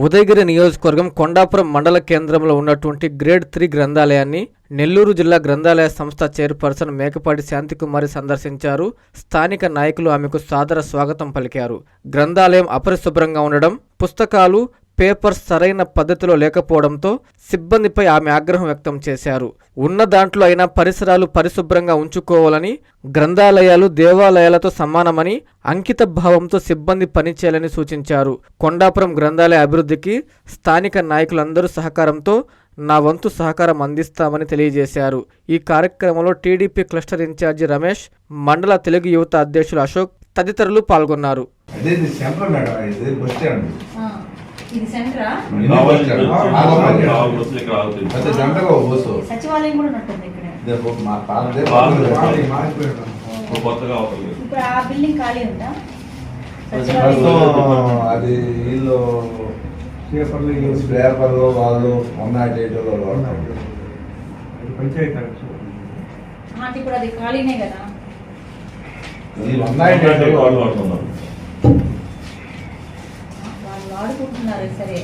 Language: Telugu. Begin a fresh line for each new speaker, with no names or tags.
ఉదయగిరి నియోజకవర్గం కొండాపురం మండల కేంద్రంలో ఉన్నటువంటి గ్రేడ్ 3 గ్రంథాలయాన్ని నెల్లూరు జిల్లా గ్రంథాలయ సంస్థ చైర్పర్సన్ మేకపాటి శాంతికుమారి సందర్శించారు. స్థానిక నాయకులు ఆమెకు సాదర స్వాగతం పలికారు. గ్రంథాలయం అపరిశుభ్రంగా ఉండడం, పుస్తకాలు పేపర్స్ సరైన పద్ధతిలో లేకపోవడంతో సిబ్బందిపై ఆమె ఆగ్రహం వ్యక్తం చేశారు. ఉన్న దాంట్లో అయినా పరిసరాలు పరిశుభ్రంగా ఉంచుకోవాలని, గ్రంథాలయాలు దేవాలయాలతో సమానమని అంకిత భావంతో సిబ్బంది పనిచేయాలని సూచించారు. కొండాపురం గ్రంథాలయ అభివృద్ధికి స్థానిక నాయకులందరూ సహకారంతో నా వంతు సహకారం అందిస్తామని తెలియజేశారు. ఈ కార్యక్రమంలో టీడీపీ క్లస్టర్ ఇన్ఛార్జి రమేష్, మండల తెలుగు యువత అధ్యక్షులు అశోక్ తదితరులు పాల్గొన్నారు.
ఇది సెంటరా? సచివాలయం కూడా ఉంటుంది ఇక్కడ. ఇప్పుడు ఆ బిల్డింగ్ ఖాళీ ఉందా?
అది వీళ్ళు పేపర్లు వాళ్ళు 108లో
పంచాయతీ ఇప్పుడు అది ఖాళీనే కదా.
ఈ 108
వాడుకుంటున్నారు. సరే